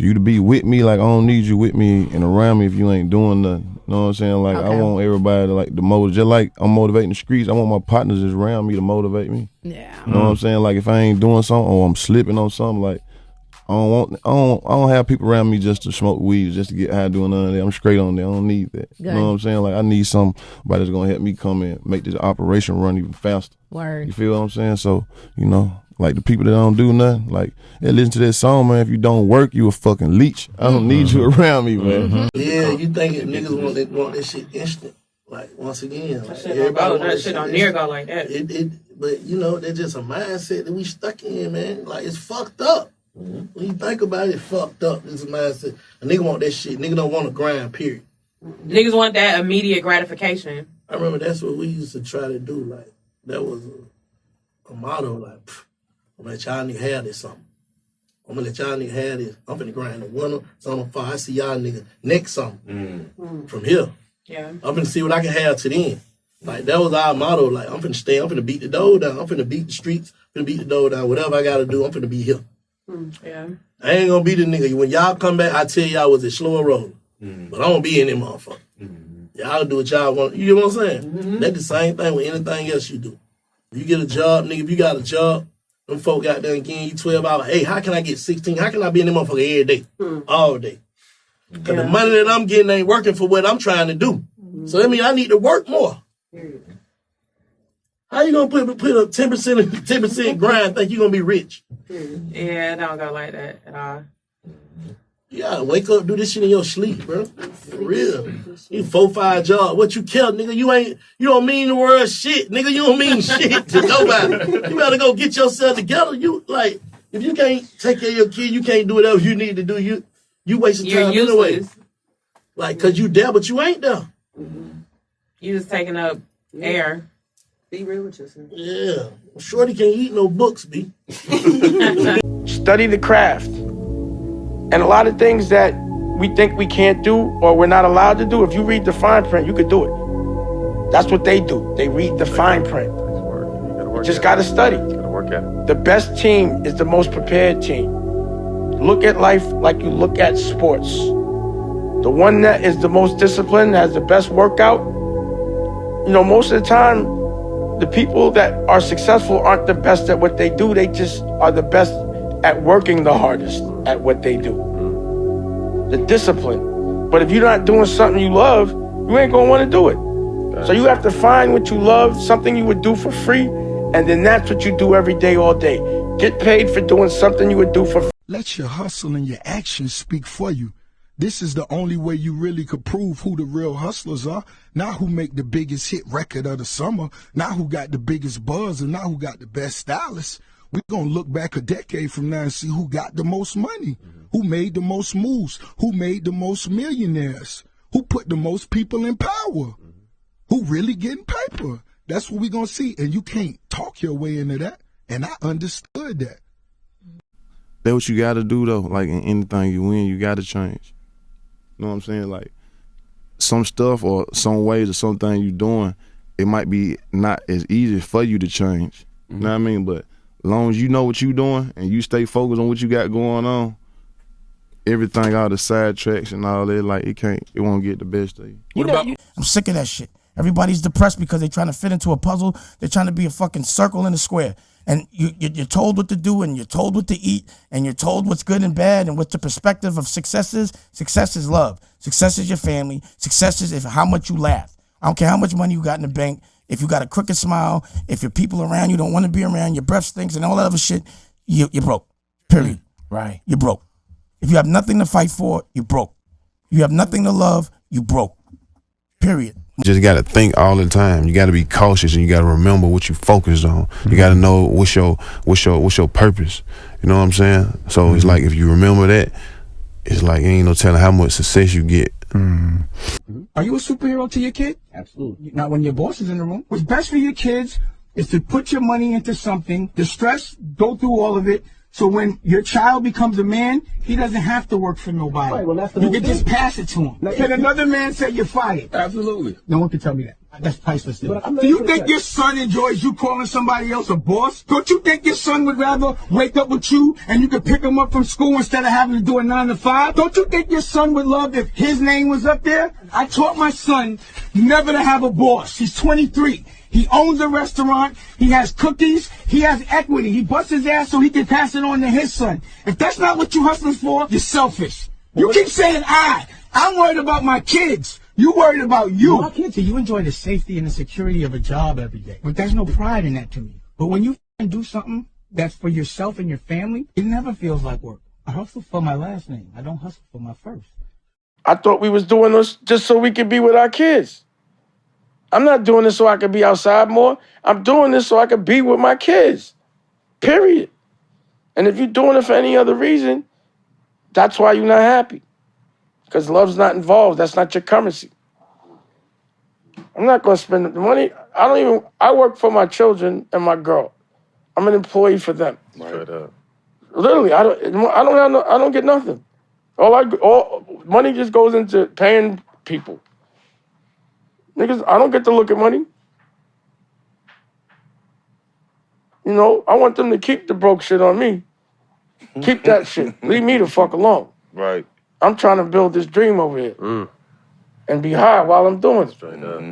For you to be with me, like I don't need you with me and around me if you ain't doing nothing. You know what I'm saying? Like I want everybody to like the motivate. Just like I'm motivating the streets, I want my partners just around me to motivate me. Yeah. You know what I'm saying? Like if I ain't doing something or I'm slipping on something, like I don't have people around me just to smoke weed, just to get high doing none of that. I'm straight on there. I don't need that. Good. You know what I'm saying? Like I need somebody that's gonna help me come in, make this operation run even faster. Word. You feel what I'm saying? So, you know, like the people that don't do nothing, like they listen to that song, man. If you don't work, you a fucking leech. I don't need you around me, man. Yeah, you think niggas want that shit instant. Like once again, like, Everybody want that shit on near go like that. But you know, that's just a mindset that we stuck in, man. Like it's fucked up. When you think about it, it's fucked up. It's a mindset. A nigga want that shit. Nigga don't want to grind, period. Niggas want that immediate gratification. I remember that's what we used to try to do. Like that was a motto. Like I'm gonna let y'all nigga have this something. I'm gonna let y'all nigga have this. I'm finna grind the winter, summer, fall. I see y'all nigga next something from here. Yeah. I'm finna see what I can have to then. Like that was our motto. Like I'm finna stay. I'm finna beat the door down. I'm finna beat the streets. I'm finna beat the door down. Whatever I gotta do, I'm finna be here. Yeah. I ain't gonna be the nigga. When y'all come back, I tell y'all was it slow and rolling. But I won't be in them motherfucker. Y'all do what y'all want. You know what I'm saying? That's the same thing with anything else you do. You get a job, nigga. If you got a job, them folk out there getting you 12 hours. Hey, how can I get 16? How can I be in them motherfucker every day? All day. Because the money that I'm getting ain't working for what I'm trying to do. So that means I need to work more. How you gonna put up 10% grind, think you gonna be rich? Yeah, it don't go like that at all. You gotta wake up, do this shit in your sleep, bro. For real. You 4-5 jobs. What you care, nigga? You don't mean the word shit, nigga. You don't mean shit to nobody. You gotta go get yourself together. You like, if you can't take care of your kid, you can't do whatever you need to do. You wasting time anyway. Like, cause you there, but you ain't there. You just taking up air. Be real with yourself. Yeah. Shorty can't eat no books, B. Study the craft. And a lot of things that we think we can't do or we're not allowed to do, if you read the fine print, you could do it. That's what they do. They read the fine print. You just got to study. The best team is the most prepared team. Look at life like you look at sports. The one that is the most disciplined, has the best workout, you know, most of the time, the people that are successful aren't the best at what they do. They just are the best at working the hardest at what they do. The discipline. But if you're not doing something you love, you ain't gonna want to do it. So you have to find what you love, something you would do for free, and then that's what you do every day, all day. Get paid for doing something you would do for free. Let your hustle and your actions speak for you. This is the only way you really could prove who the real hustlers are. Not who make the biggest hit record of the summer, not who got the biggest buzz, and not who got the best stylists. We're going to look back a decade from now and see who got the most money, who made the most moves, who made the most millionaires, who put the most people in power, who really getting paper. That's what we're going to see. And you can't talk your way into that. And I understood that. That's what you got to do, though. Like in anything you win, you got to change. You know what I'm saying? Like some stuff or some ways or something you doing, it might be not as easy for you to change. You know what I mean? But as long as you know what you doing and you stay focused on what you got going on, everything, all the side tracks and all that, like it won't get the best of you. I'm sick of that shit. Everybody's depressed because they're trying to fit into a puzzle. They're trying to be a fucking circle in a square. And you're told what to do, and you're told what to eat, and you're told what's good and bad, and what the perspective of success is. Success is love. Success is your family. Success is how much you laugh. I don't care how much money you got in the bank. If you got a crooked smile, if your people around you don't want to be around, your breath stinks and all that other shit, you're broke. Period. Right. You're broke. If you have nothing to fight for, you're broke. If you have nothing to love, you broke. Period. You just got to think all the time. You got to be cautious, and you got to remember what you focused on. You got to know what's your purpose. You know what I'm saying? So it's like if you remember that, it's like ain't no telling how much success you get. Are you a superhero to your kid? Absolutely. Not when your boss is in the room. What's best for your kids is to put your money into something, the stress, go through all of it, so when your child becomes a man, he doesn't have to work for nobody. Right, well, that's the you whole can thing. just pass it to him. Can another man say you're fired? Absolutely. No one can tell me that. That's priceless. Do you think your son enjoys you calling somebody else a boss? Don't you think your son would rather wake up with you and you could pick him up from school instead of having to do a 9 to 5? Don't you think your son would love if his name was up there? I taught my son never to have a boss. He's 23. He owns a restaurant. He has cookies. He has equity. He busts his ass so he can pass it on to his son. If that's not what you hustling for, you're selfish. You keep saying I'm worried about my kids. You worried about you. My kids, you enjoy the safety and the security of a job every day. But there's no pride in that to me. But when you do something that's for yourself and your family, it never feels like work. I hustle for my last name. I don't hustle for my first. I thought we was doing this just so we could be with our kids. I'm not doing this so I could be outside more. I'm doing this so I could be with my kids. Period. And if you're doing it for any other reason, that's why you're not happy. Because love's not involved. That's not your currency. I'm not going to spend the money. I work for my children and my girl. I'm an employee for them. Straight up. Literally, I don't get nothing. All money just goes into paying people. Niggas, I don't get to look at money. You know, I want them to keep the broke shit on me. Keep that shit. Leave me the fuck alone. Right. I'm trying to build this dream over here and be high while I'm doing it. Straight up.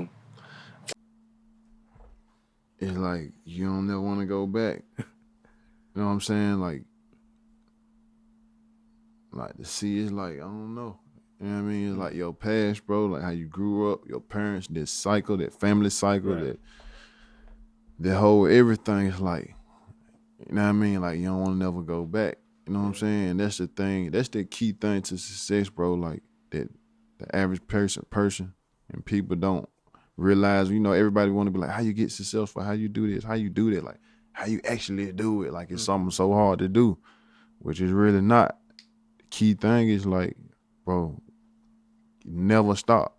It's like you don't never want to go back. You know what I'm saying? Like the sea is like, I don't know. You know what I mean? It's like your past, bro, like how you grew up, your parents, this cycle, that family cycle, Right. that whole everything is like, you know what I mean? Like you don't want to never go back. You know what I'm saying? That's the thing. That's the key thing to success, bro. Like that the average person and people don't realize, you know, everybody want to be like, how you get successful? How you do this? How you do that? Like how you actually do it? Like it's something so hard to do, which is really not. The key thing is like, bro, never stop.